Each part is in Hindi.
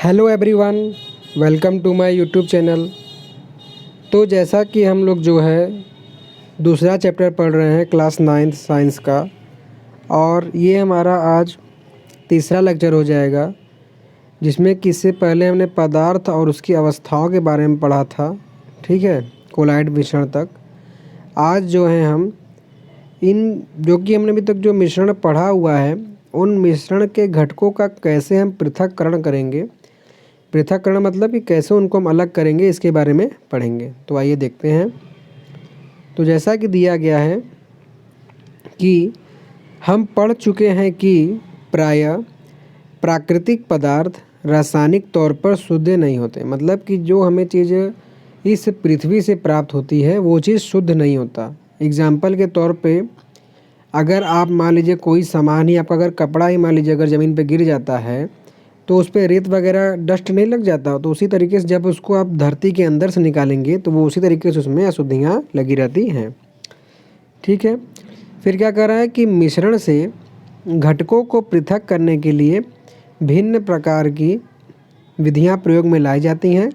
Hello everyone, welcome to my YouTube channel. तो जैसा कि हम लोग जो है दूसरा चैप्टर पढ़ रहे हैं क्लास 9th साइंस का, और ये हमारा आज तीसरा लेक्चर हो जाएगा, जिसमें कि इससे पहले हमने पदार्थ और उसकी अवस्थाओं के बारे में पढ़ा था। ठीक है, कोलाइड मिश्रण तक। आज जो है हम इन जो कि हमने अभी तक जो मिश्रण पढ़ा हुआ है, उन मिश्रण के घटकों का कैसे हम पृथक्करण करेंगे। पृथक्करण मतलब कि कैसे उनको हम अलग करेंगे, इसके बारे में पढ़ेंगे। तो आइए देखते हैं। तो जैसा कि दिया गया है कि हम पढ़ चुके हैं कि प्रायः प्राकृतिक पदार्थ रासायनिक तौर पर शुद्ध नहीं होते। मतलब कि जो हमें चीज़ इस पृथ्वी से प्राप्त होती है वो चीज़ शुद्ध नहीं होता। एग्जाम्पल के तौर पे अगर आप मान लीजिए कोई सामान ही आपका, अगर कपड़ा ही मान लीजिए अगर ज़मीन पे गिर जाता है तो उस पर रेत वगैरह डस्ट नहीं लग जाता। तो उसी तरीके से जब उसको आप धरती के अंदर से निकालेंगे तो वो उसी तरीके से उसमें अशुद्धियाँ लगी रहती हैं। ठीक है, फिर क्या कर रहा है कि मिश्रण से घटकों को पृथक करने के लिए भिन्न प्रकार की विधियाँ प्रयोग में लाई जाती हैं।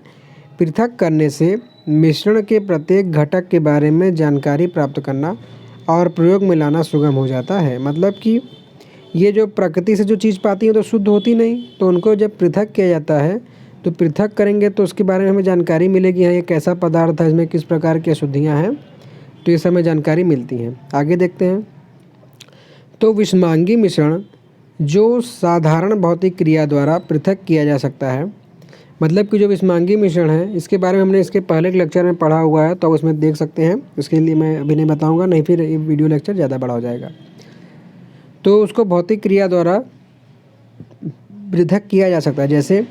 पृथक करने से मिश्रण के प्रत्येक घटक के बारे में जानकारी प्राप्त करना और प्रयोग में लाना सुगम हो जाता है। मतलब कि ये जो प्रकृति से जो चीज़ पाती है तो शुद्ध होती नहीं, तो उनको जब पृथक किया जाता है तो पृथक करेंगे तो उसके बारे में हमें जानकारी मिलेगी, हाँ ये कैसा पदार्थ है, इसमें किस प्रकार की अशुद्धियाँ हैं, तो ये सब हमें जानकारी मिलती हैं। आगे देखते हैं। तो विषमांगी मिश्रण जो साधारण भौतिक क्रिया द्वारा पृथक किया जा सकता है। मतलब कि जो विषमांगी मिश्रण है, इसके बारे में हमने इसके पहले के लेक्चर में पढ़ा हुआ है, तो उसमें देख सकते हैं। इसके लिए मैं अभी नहीं बताऊँगा, नहीं फिर ये वीडियो लेक्चर ज़्यादा बड़ा हो जाएगा। तो उसको भौतिक क्रिया द्वारा पृथक किया जा सकता है, जैसे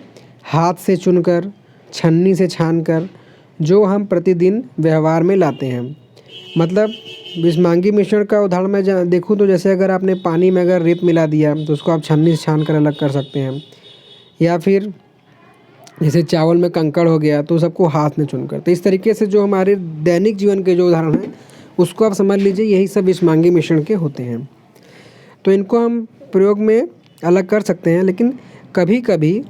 हाथ से चुनकर, छन्नी से छानकर, जो हम प्रतिदिन व्यवहार में लाते हैं। मतलब विषमांगी मिश्रण का उदाहरण मैं देखूँ तो जैसे अगर आपने पानी में अगर रेत मिला दिया तो उसको आप छन्नी से छान कर अलग कर सकते हैं, या फिर जैसे चावल में कंकड़ हो गया तो सबको हाथ में चुनकर। तो इस तरीके से जो हमारे दैनिक जीवन के जो उदाहरण हैं उसको आप समझ लीजिए, यही सब विषमांगी मिश्रण के होते हैं। तो इनको हम प्रयोग में अलग कर सकते हैं, लेकिन कभी कभी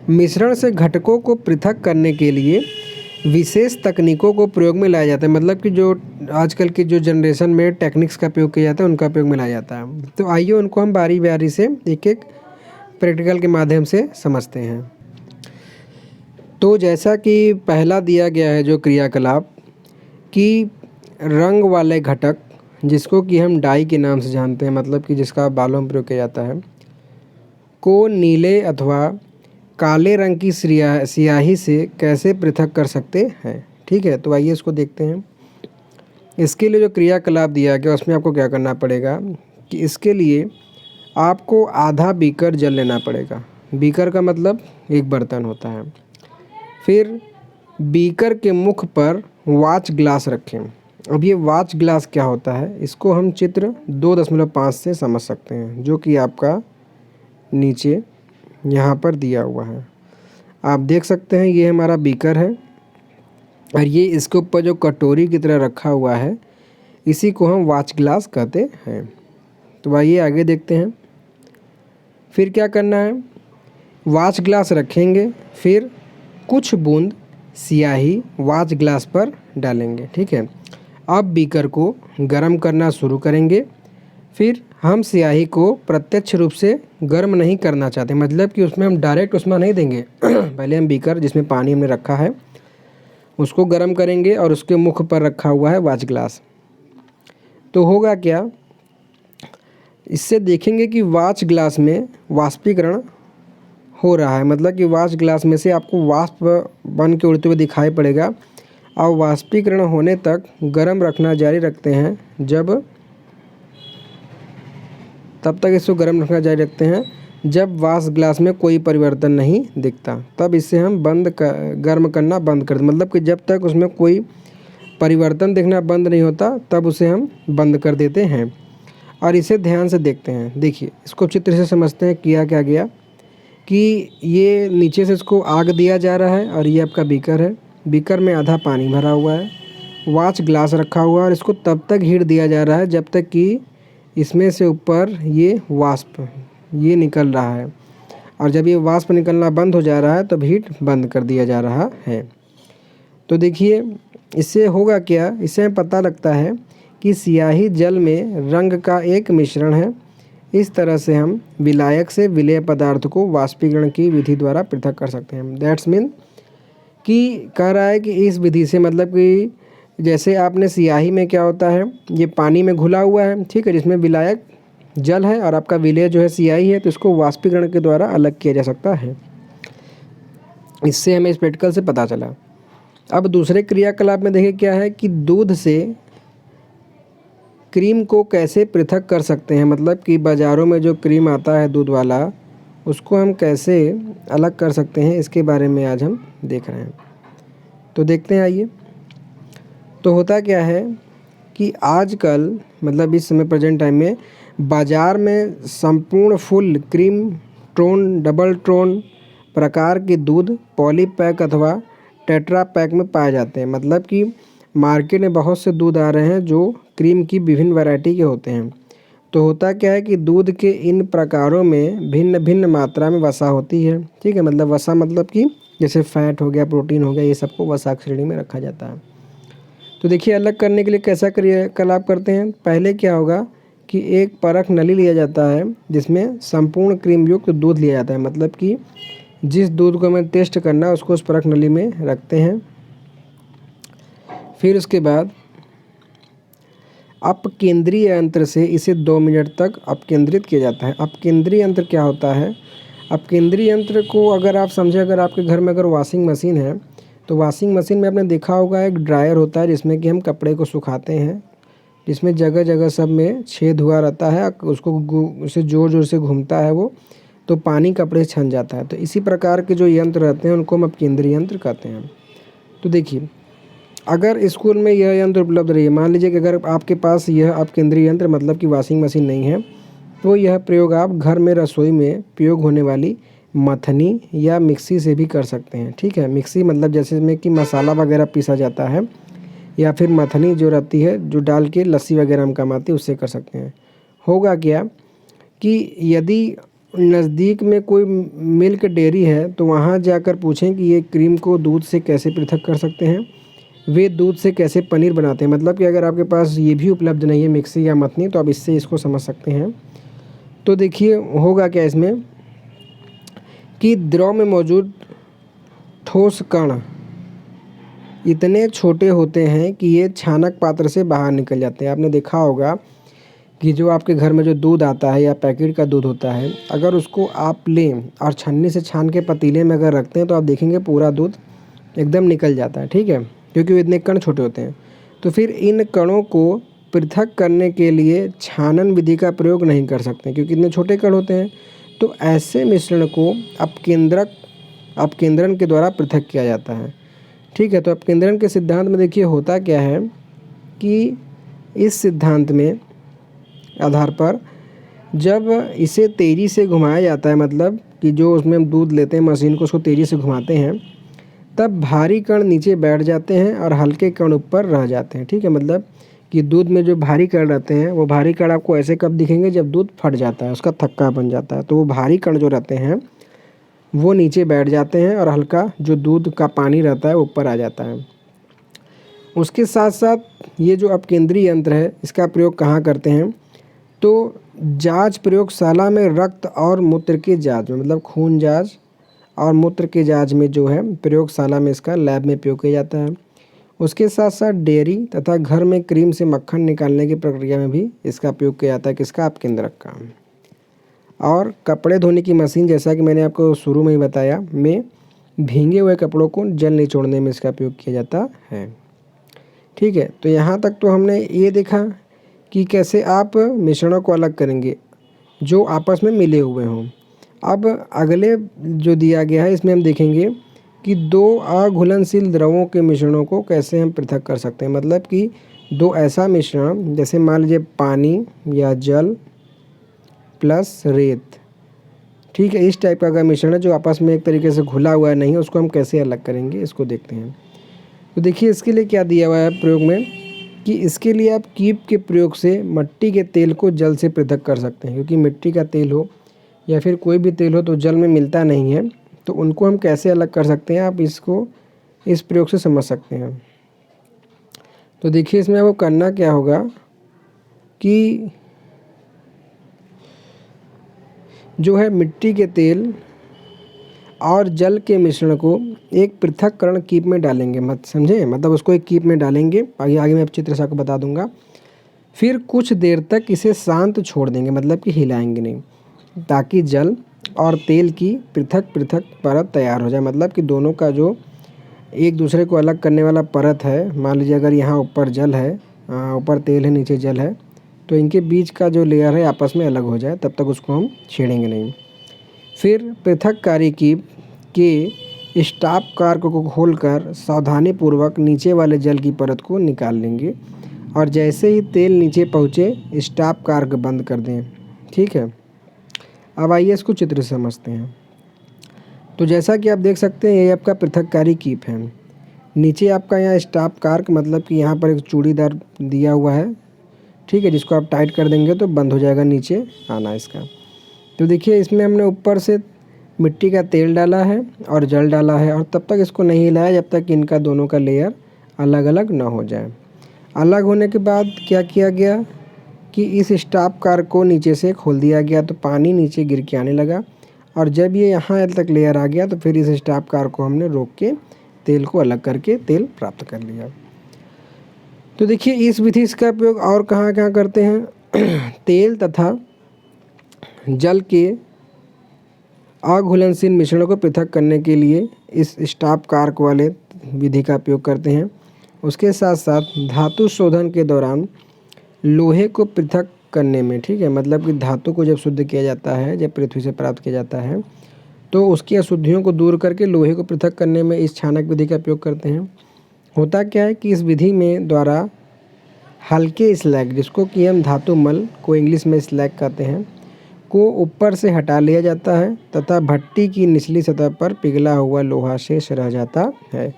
मिश्रण से घटकों को पृथक करने के लिए विशेष तकनीकों को प्रयोग में लाया जाता है। मतलब कि जो आजकल की जो जनरेशन में टेक्निक्स का प्रयोग किया जाता है उनका प्रयोग में लाया जाता है। तो आइए उनको हम बारी बारी से एक एक प्रैक्टिकल के माध्यम से समझते हैं। तो जैसा कि पहला दिया गया है जो क्रियाकलाप, कि रंग वाले घटक जिसको कि हम डाई के नाम से जानते हैं, मतलब कि जिसका बालों में प्रयोग किया जाता है, को नीले अथवा काले रंग की स्याही से कैसे पृथक कर सकते हैं। ठीक है, तो आइए इसको देखते हैं। इसके लिए जो क्रियाकलाप दिया गया उसमें आपको क्या करना पड़ेगा कि इसके लिए आपको आधा बीकर जल लेना पड़ेगा। बीकर का मतलब एक बर्तन होता है। फिर बीकर के मुख पर वाच ग्लास रखें। अब ये वाच ग्लास क्या होता है, इसको हम चित्र 2.5 से समझ सकते हैं, जो कि आपका नीचे यहाँ पर दिया हुआ है। आप देख सकते हैं ये हमारा बीकर है, और ये इसके ऊपर जो कटोरी की तरह रखा हुआ है इसी को हम वाच ग्लास कहते हैं। तो आइए आगे देखते हैं। फिर क्या करना है, वाच ग्लास रखेंगे, फिर कुछ बूंद स्याही वाच ग्लास पर डालेंगे। ठीक है, अब बीकर को गर्म करना शुरू करेंगे। फिर हम स्याही को प्रत्यक्ष रूप से गर्म नहीं करना चाहते, मतलब कि उसमें हम डायरेक्ट उसमें नहीं देंगे। पहले हम बीकर जिसमें पानी हमने रखा है उसको गर्म करेंगे, और उसके मुख पर रखा हुआ है वाच ग्लास। तो होगा क्या, इससे देखेंगे कि वाच ग्लास में वाष्पीकरण हो रहा है। मतलब कि वाच ग्लास में से आपको वाष्प बन के उड़ते हुए दिखाई पड़ेगा। और वाष्पीकरण होने तक गर्म रखना जारी रखते हैं, तब तक इसको गर्म रखना जारी रखते हैं जब वाच ग्लास में कोई परिवर्तन नहीं दिखता, तब इसे हम गर्म करना बंद कर दें। मतलब कि जब तक उसमें कोई परिवर्तन दिखना बंद नहीं होता तब उसे हम बंद कर देते हैं। और इसे ध्यान से देखते हैं। देखिए इसको चित्र से समझते हैं किया क्या गया, कि ये नीचे से इसको आग दिया जा रहा है, और ये आपका बीकर है। बीकर में आधा पानी भरा हुआ है, वाच ग्लास रखा हुआ है, और इसको तब तक हीट दिया जा रहा है जब तक कि इसमें से ऊपर ये वाष्प ये निकल रहा है। और जब ये वाष्प निकलना बंद हो जा रहा है तब हीट बंद कर दिया जा रहा है। तो देखिए इससे होगा क्या, इससे हमें पता लगता है कि स्याही जल में रंग का एक मिश्रण है। इस तरह से हम विलायक से विलेय पदार्थ को वाष्पीकरण की विधि द्वारा पृथक कर सकते हैं। दैट्स मीन कि कह रहा है कि इस विधि से मतलब कि जैसे आपने स्याही में क्या होता है, ये पानी में घुला हुआ है, ठीक है, जिसमें विलायक जल है और आपका विलेय जो है स्याही है, तो इसको वाष्पीकरण के द्वारा अलग किया जा सकता है। इससे हमें इस प्रैक्टिकल से पता चला। अब दूसरे क्रियाकलाप में देखिए क्या है कि दूध से क्रीम को कैसे पृथक कर सकते हैं, मतलब कि बाज़ारों में जो क्रीम आता है दूध वाला, उसको हम कैसे अलग कर सकते हैं, इसके बारे में आज हम देख रहे हैं। तो देखते हैं, आइए। तो होता क्या है कि आजकल मतलब इस समय प्रेजेंट टाइम में बाज़ार में संपूर्ण फुल क्रीम, ट्रोन, डबल ट्रोन प्रकार के दूध पॉली पैक अथवा टेट्रा पैक में पाए जाते हैं। मतलब कि मार्केट में बहुत से दूध आ रहे हैं जो क्रीम की विभिन्न वैरायटी के होते हैं। तो होता क्या है कि दूध के इन प्रकारों में भिन्न भिन्न मात्रा में वसा होती है, ठीक है, मतलब वसा मतलब कि जैसे फैट हो गया, प्रोटीन हो गया, ये सबको वसा की श्रेणी में रखा जाता है। तो देखिए अलग करने के लिए कैसा क्रियाकलाप करते हैं। पहले क्या होगा कि एक परख नली लिया जाता है जिसमें संपूर्ण क्रीम युक्त दूध लिया जाता है, मतलब कि जिस दूध को हमें टेस्ट करना है उसको उस परख नली में रखते हैं। फिर उसके बाद अपकेंद्रीय यंत्र से इसे 2 मिनट तक अपकेंद्रित किया जाता है। अपकेंद्रीय यंत्र क्या होता है? अपकेंद्रीय यंत्र को अगर आप समझें, अगर आपके घर में अगर वॉशिंग मशीन है तो वॉशिंग मशीन में आपने देखा होगा एक ड्रायर होता है जिसमें कि हम कपड़े को सुखाते हैं, जिसमें जगह जगह सब में छेद हुआ रहता है, उसको उसे ज़ोर ज़ोर से घूमता है वो, तो पानी कपड़े से छन जाता है। तो इसी प्रकार के जो यंत्र रहते हैं उनको हम अपकेंद्रीय यंत्र कहते हैं। तो देखिए अगर स्कूल में यह यंत्र उपलब्ध रही है, मान लीजिए कि अगर आपके पास यह अपकेंद्रीय यंत्र मतलब कि वॉशिंग मशीन नहीं है, तो यह प्रयोग आप घर में रसोई में प्रयोग होने वाली मथनी या मिक्सी से भी कर सकते हैं, ठीक है। मिक्सी मतलब जैसे में कि मसाला वगैरह पीसा जाता है, या फिर मथनी जो रहती है जो डाल के लस्सी वगैरह में काम आती है, उससे कर सकते हैं। होगा क्या कि यदि नज़दीक में कोई मिल्क डेयरी है तो वहाँ जाकर पूछें कि ये क्रीम को दूध से कैसे पृथक कर सकते हैं, वे दूध से कैसे पनीर बनाते हैं। मतलब कि अगर आपके पास ये भी उपलब्ध नहीं है मिक्सी या मथनी, तो आप इससे इसको समझ सकते हैं। तो देखिए होगा क्या इसमें कि द्रव में मौजूद ठोस कण इतने छोटे होते हैं कि ये छानक पात्र से बाहर निकल जाते हैं। आपने देखा होगा कि जो आपके घर में जो दूध आता है या पैकेट का दूध होता है, अगर उसको आप लें और छन्नी से छान के पतीले में अगर रखते हैं तो आप देखेंगे पूरा दूध एकदम निकल जाता है, ठीक है, क्योंकि वो इतने कण छोटे होते हैं। तो फिर इन कणों को पृथक करने के लिए छानन विधि का प्रयोग नहीं कर सकते क्योंकि इतने छोटे कण होते हैं। तो ऐसे मिश्रण को अपकेंद्रण के द्वारा पृथक किया जाता है, ठीक है। तो अपकेंद्रण के सिद्धांत में देखिए होता क्या है कि इस सिद्धांत में आधार पर जब इसे तेज़ी से घुमाया जाता है, मतलब कि जो उसमें हम दूध लेते हैं मशीन को उसको तेज़ी से घुमाते हैं, तब भारी कण नीचे बैठ जाते हैं और हल्के कण ऊपर रह जाते हैं, ठीक है। मतलब कि दूध में जो भारी कण रहते हैं वो भारी कण आपको ऐसे कब दिखेंगे जब दूध फट जाता है, उसका थक्का बन जाता है, तो वो भारी कण जो रहते हैं वो नीचे बैठ जाते हैं और हल्का जो दूध का पानी रहता है ऊपर आ जाता है। उसके साथ साथ ये जो अपकेंद्रीय यंत्र है इसका प्रयोग कहाँ करते हैं, तो जांच प्रयोगशाला में रक्त और मूत्र की जांच में, मतलब खून जांच और मूत्र की जांच में जो है प्रयोगशाला में इसका लैब में प्रयोग किया जाता है। उसके साथ साथ डेयरी तथा घर में क्रीम से मक्खन निकालने की प्रक्रिया में भी इसका प्रयोग किया जाता है, किसका, अपकेंद्रक का। और कपड़े धोने की मशीन, जैसा कि मैंने आपको शुरू में ही बताया, में भींगे हुए कपड़ों को जल निचोड़ने में इसका प्रयोग किया जाता है, ठीक है। तो यहाँ तक तो हमने ये देखा कि कैसे आप मिश्रणों को अलग करेंगे जो आपस में मिले हुए हों। अब अगले जो दिया गया है इसमें हम देखेंगे कि दो अघुलनशील द्रवों के मिश्रणों को कैसे हम पृथक कर सकते हैं। मतलब कि दो ऐसा मिश्रण, जैसे मान लीजिए पानी या जल प्लस रेत, ठीक है, इस टाइप का अगर मिश्रण है जो आपस में एक तरीके से घुला हुआ है नहीं है, उसको हम कैसे अलग करेंगे, इसको देखते हैं। तो देखिए इसके लिए क्या दिया हुआ है प्रयोग में कि इसके लिए आप कीप के प्रयोग से मिट्टी के तेल को जल से पृथक कर सकते हैं, क्योंकि मिट्टी का तेल हो या फिर कोई भी तेल हो तो जल में मिलता नहीं है, तो उनको हम कैसे अलग कर सकते हैं, आप इसको इस प्रयोग से समझ सकते हैं। तो देखिए इसमें आपको करना क्या होगा कि जो है मिट्टी के तेल और जल के मिश्रण को एक पृथक्करण कीप में डालेंगे, मत समझे, मतलब उसको एक कीप में डालेंगे। आगे आगे मैं आप चित्र से आपको बता दूंगा। फिर कुछ देर तक इसे शांत छोड़ देंगे, मतलब कि हिलाएंगे नहीं, ताकि जल और तेल की पृथक पृथक परत तैयार हो जाए। मतलब कि दोनों का जो एक दूसरे को अलग करने वाला परत है, मान लीजिए अगर यहाँ ऊपर जल है, ऊपर तेल है, नीचे जल है, तो इनके बीच का जो लेयर है आपस में अलग हो जाए, तब तक उसको हम छेड़ेंगे नहीं। फिर पृथककारी कीप के स्टॉप कार्क को खोलकर सावधानीपूर्वक नीचे वाले जल की परत को निकाल लेंगे, और जैसे ही तेल नीचे पहुँचे स्टॉप कार्क बंद कर दें। ठीक है, अब आइए इसको चित्र से समझते हैं। तो जैसा कि आप देख सकते हैं ये आपका पृथककारी कीप है। नीचे आपका यहाँ स्टॉप कार्क, मतलब कि यहाँ पर एक चूड़ीदार दिया हुआ है, ठीक है, जिसको आप टाइट कर देंगे तो बंद हो जाएगा नीचे आना इसका। तो देखिए इसमें हमने ऊपर से मिट्टी का तेल डाला है और जल डाला है, और तब तक इसको नहीं हिलाया जब तक इनका दोनों का लेयर अलग अलग ना हो जाए। अलग होने के बाद क्या किया गया कि इस स्टॉप कार्क को नीचे से खोल दिया गया, तो पानी नीचे गिर के आने लगा, और जब ये यहाँ तक लेयर आ गया तो फिर इस स्टॉप कार्क को हमने रोक के तेल को अलग करके तेल प्राप्त कर लिया। तो देखिए इस विधि का प्रयोग और कहाँ कहाँ करते हैं तेल तथा जल के अघुलनशील मिश्रणों को पृथक करने के लिए इस स्टॉप कार्क वाले विधि का उपयोग करते हैं। उसके साथ साथ धातु शोधन के दौरान लोहे को पृथक करने में, ठीक है, मतलब कि धातु को जब शुद्ध किया जाता है, जब पृथ्वी से प्राप्त किया जाता है, तो उसकी अशुद्धियों को दूर करके लोहे को पृथक करने में इस छानक विधि का उपयोग करते हैं। होता क्या है कि इस विधि में द्वारा हल्के स्लैग, जिसको कि हम धातु मल को इंग्लिश में स्लैग कहते हैं, को ऊपर से हटा लिया जाता है तथा भट्टी की निचली सतह पर पिघला हुआ लोहा शेष रह जाता है।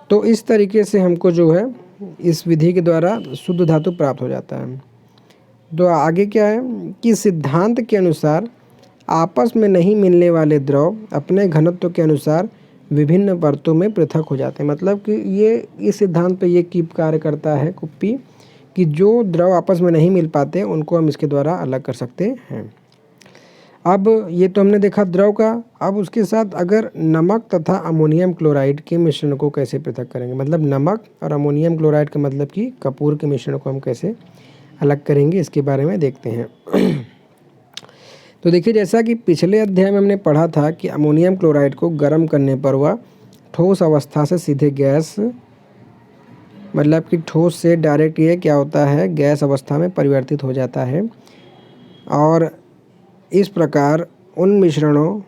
तो इस तरीके से हमको जो है इस विधि के द्वारा शुद्ध धातु प्राप्त हो जाता है। तो आगे क्या है कि सिद्धांत के अनुसार आपस में नहीं मिलने वाले द्रव अपने घनत्व के अनुसार विभिन्न परतों में पृथक हो जाते हैं। मतलब कि ये इस सिद्धांत पे ये कीप कार्य करता है कुप्पी, कि जो द्रव आपस में नहीं मिल पाते उनको हम इसके द्वारा अलग कर सकते हैं। अब ये तो हमने देखा द्रव का। अब उसके साथ अगर नमक तथा अमोनियम क्लोराइड के मिश्रण को कैसे पृथक करेंगे, मतलब नमक और अमोनियम क्लोराइड का मतलब कि कपूर के मिश्रण को हम कैसे अलग करेंगे, इसके बारे में देखते हैं। तो देखिए जैसा कि पिछले अध्याय में हमने पढ़ा था कि अमोनियम क्लोराइड को गर्म करने पर वह ठोस अवस्था से सीधे गैस, मतलब कि ठोस से डायरेक्ट ये क्या होता है गैस अवस्था में परिवर्तित हो जाता है। और इस प्रकार उन मिश्रणों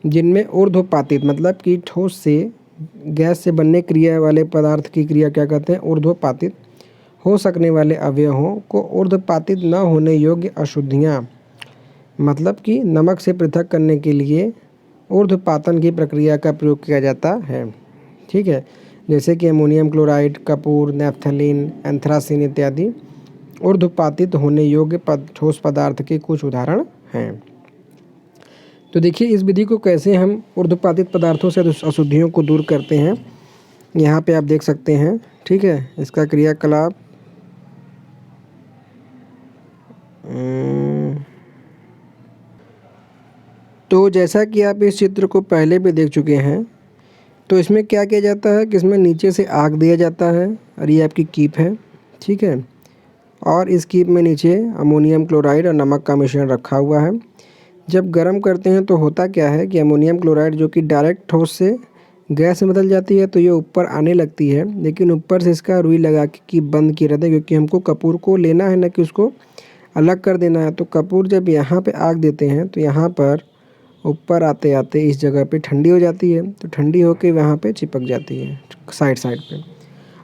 जिनमें ऊर्ध्वपातित, मतलब कि ठोस से गैस से बनने क्रिया वाले पदार्थ की क्रिया क्या कहते हैं ऊर्ध्वपातित हो सकने वाले अवयवों को ऊर्ध्वपातित न होने योग्य अशुद्धियाँ, मतलब कि नमक से पृथक करने के लिए ऊर्ध्वपातन की प्रक्रिया का प्रयोग किया जाता है। ठीक है, जैसे कि ammonium chloride, Kapoor, naphthalene, anthracene इत्यादि ऊर्ध्वपातित होने योग्य ठोस पदार्थ के कुछ उदाहरण हैं। तो देखिए इस विधि को कैसे हम ऊर्ध्वपातित पदार्थों से अशुद्धियों को दूर करते हैं, यहाँ पे आप देख सकते हैं। ठीक है, इसका क्रियाकलाप तो जैसा कि आप इस चित्र को पहले भी देख चुके हैं, तो इसमें क्या किया जाता है कि इसमें नीचे से आग दिया जाता है, और ये आपकी कीप है। ठीक है, और इस कीप में नीचे अमोनियम क्लोराइड और नमक का मिश्रण रखा हुआ है। जब गर्म करते हैं तो होता क्या है कि अमोनियम क्लोराइड जो कि डायरेक्ट ठोस से गैस में बदल जाती है, तो ये ऊपर आने लगती है, लेकिन ऊपर से इसका रुई लगा के कीप बंद किया रहता है, क्योंकि हमको कपूर को लेना है, ना कि उसको अलग कर देना है। तो कपूर जब यहाँ पे आग देते हैं तो यहाँ पर ऊपर आते आते इस जगह पे ठंडी हो जाती है, तो ठंडी होके वहाँ पे चिपक जाती है साइड पे,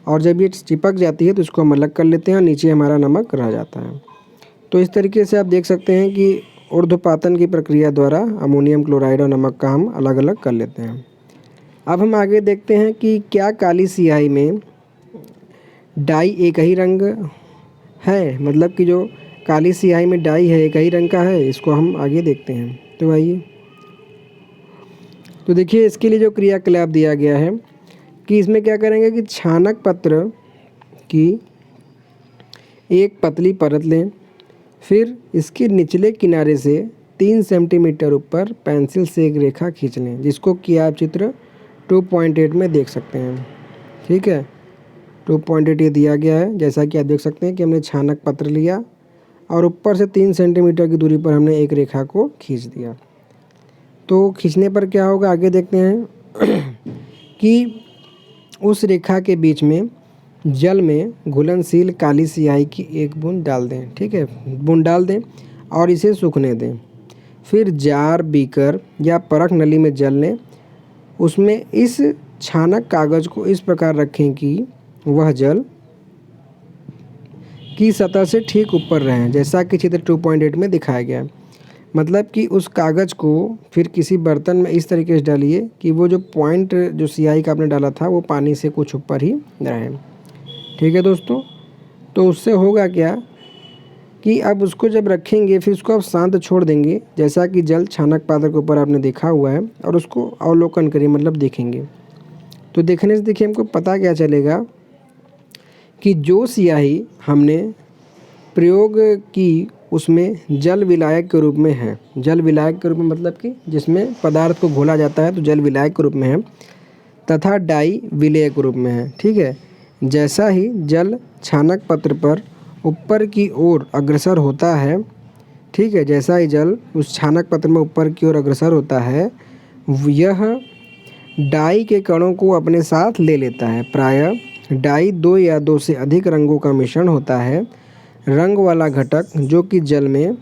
और जब ये चिपक जाती है तो इसको हम अलग कर लेते हैं और नीचे हमारा नमक रह जाता है। तो इस तरीके से आप देख सकते हैं कि ऊर्ध्वपातन की प्रक्रिया द्वारा अमोनियम क्लोराइड और नमक का हम अलग अलग कर लेते हैं। अब हम आगे देखते हैं कि क्या काली स्याही में डाई एक ही रंग है, मतलब कि जो काली स्याही में डाई है एक ही रंग का है, इसको हम आगे देखते हैं। तो आइए, तो देखिए इसके लिए जो क्रियाकलाप दिया गया है कि इसमें क्या करेंगे कि छानक पत्र की एक पतली परत लें, फिर इसके निचले किनारे से 3 सेंटीमीटर ऊपर पेंसिल से एक रेखा खींच लें, जिसको कि आप चित्र 2.8 में देख सकते हैं। ठीक है, 2.8 ये दिया गया है। जैसा कि आप देख सकते हैं कि हमने छानक पत्र लिया और ऊपर से 3 सेंटीमीटर की दूरी पर हमने एक रेखा को खींच दिया। तो खींचने पर क्या होगा आगे देखते हैं कि उस रेखा के बीच में जल में घुलनशील काली स्याही की एक बूंद डाल दें। ठीक है, बूंद डाल दें और इसे सूखने दें। फिर जार, बीकर या परख नली में जल लें, उसमें इस छानक कागज़ को इस प्रकार रखें कि वह जल की सतह से ठीक ऊपर रहें, जैसा कि चित्र 2.8 में दिखाया गया है। मतलब कि उस कागज़ को फिर किसी बर्तन में इस तरीके से डालिए कि वो जो पॉइंट जो स्याही का आपने डाला था वो पानी से कुछ ऊपर ही रहे। ठीक है दोस्तों, तो उससे होगा क्या कि अब उसको जब रखेंगे फिर उसको आप शांत छोड़ देंगे, जैसा कि जल छानक पात्र के ऊपर आपने देखा हुआ है, और उसको अवलोकन करिए, मतलब देखेंगे। तो देखने से देखिए हमको पता क्या चलेगा कि जो स्याही हमने प्रयोग की उसमें जल विलायक के रूप में है। जल विलायक के रूप में मतलब कि जिसमें पदार्थ को घोला जाता है तो जल विलायक के रूप में है, तथा डाई विलेय के रूप में है। ठीक है, जैसा ही जल छानक पत्र पर ऊपर की ओर अग्रसर होता है, ठीक है, जैसा ही जल उस छानक पत्र में ऊपर की ओर अग्रसर होता है, यह डाई के कणों को अपने साथ ले लेता है। प्रायः डाई 2 या 2 से अधिक रंगों का मिश्रण होता है। रंग वाला घटक जो कि जल में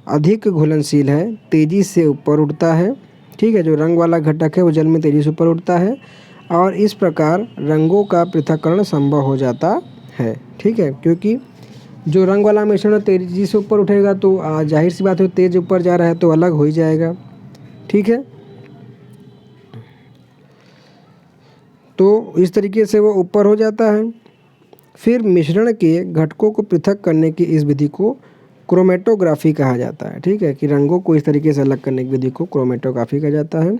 अधिक घुलनशील है तेज़ी से ऊपर उठता है। ठीक है, जो रंग वाला घटक है वो जल में तेज़ी से ऊपर उठता है और इस प्रकार रंगों का पृथक्करण संभव हो जाता है। ठीक है, क्योंकि जो रंग वाला मिश्रण तेज़ी से ऊपर उठेगा तो जाहिर सी बात है तेज़ ऊपर जा रहा है तो अलग हो ही जाएगा। ठीक है, तो इस तरीके से वो ऊपर हो जाता है। फिर मिश्रण के घटकों को पृथक करने की इस विधि को क्रोमेटोग्राफी कहा जाता है। ठीक है, कि रंगों को इस तरीके से अलग करने की विधि को क्रोमेटोग्राफी कहा जाता है।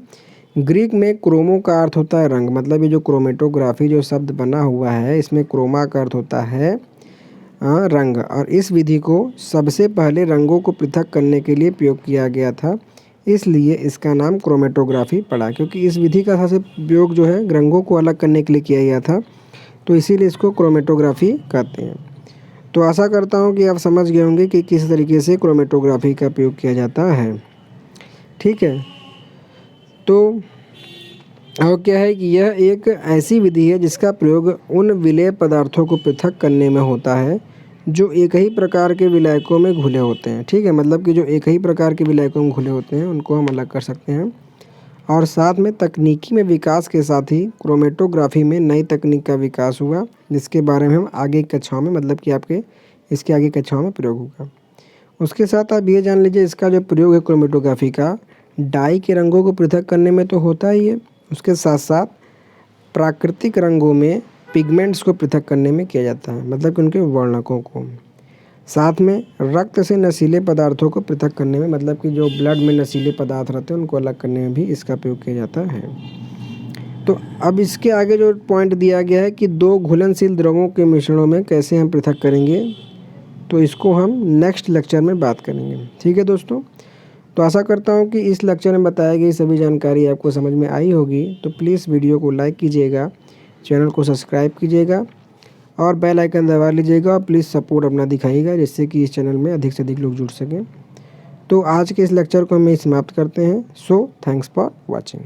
ग्रीक में क्रोमो का अर्थ होता है रंग, मतलब ये जो क्रोमेटोग्राफी जो शब्द बना हुआ है इसमें क्रोमा का अर्थ होता है रंग, और इस विधि को सबसे पहले रंगों को पृथक करने के लिए प्रयोग किया गया था, इसलिए इसका नाम क्रोमेटोग्राफी पड़ा, क्योंकि इस विधि का सबसे प्रयोग जो है रंगों को अलग करने के लिए किया गया था, तो इसीलिए इसको क्रोमेटोग्राफी कहते हैं। तो आशा करता हूँ कि आप समझ गए होंगे कि किस तरीके से क्रोमेटोग्राफी का प्रयोग किया जाता है। ठीक है, तो और क्या है कि यह एक ऐसी विधि है जिसका प्रयोग उन विलेय पदार्थों को पृथक करने में होता है जो एक ही प्रकार के विलायकों में घुले होते हैं। ठीक है, मतलब कि जो एक ही प्रकार के विलायकों में घुले होते हैं उनको हम अलग कर सकते हैं। और साथ में तकनीकी में विकास के साथ ही क्रोमेटोग्राफी में नई तकनीक का विकास हुआ, जिसके बारे में हम आगे की कक्षाओं में, मतलब कि आपके इसके आगे कक्षाओं में प्रयोग होगा। उसके साथ आप ये जान लीजिए इसका जो प्रयोग है क्रोमेटोग्राफी का, डाई के रंगों को पृथक करने में तो होता ही है, उसके साथ साथ प्राकृतिक रंगों में पिगमेंट्स को पृथक करने में किया जाता है, मतलब कि उनके वर्णकों को। साथ में रक्त से नशीले पदार्थों को पृथक करने में, मतलब कि जो ब्लड में नशीले पदार्थ रहते हैं उनको अलग करने में भी इसका प्रयोग किया जाता है। तो अब इसके आगे जो पॉइंट दिया गया है कि 2 घुलनशील द्रवों के मिश्रणों में कैसे हम पृथक करेंगे, तो इसको हम नेक्स्ट लेक्चर में बात करेंगे। ठीक है दोस्तों, तो आशा करता हूँ कि इस लेक्चर में बताई गई सभी जानकारी आपको समझ में आई होगी। तो प्लीज़ वीडियो को लाइक कीजिएगा, चैनल को सब्सक्राइब कीजिएगा और बेल आइकन दबा लीजिएगा, और प्लीज़ सपोर्ट अपना दिखाइएगा जिससे कि इस चैनल में अधिक से अधिक लोग जुड़ सकें। तो आज के इस लेक्चर को हम समाप्त करते हैं। So thanks for watching.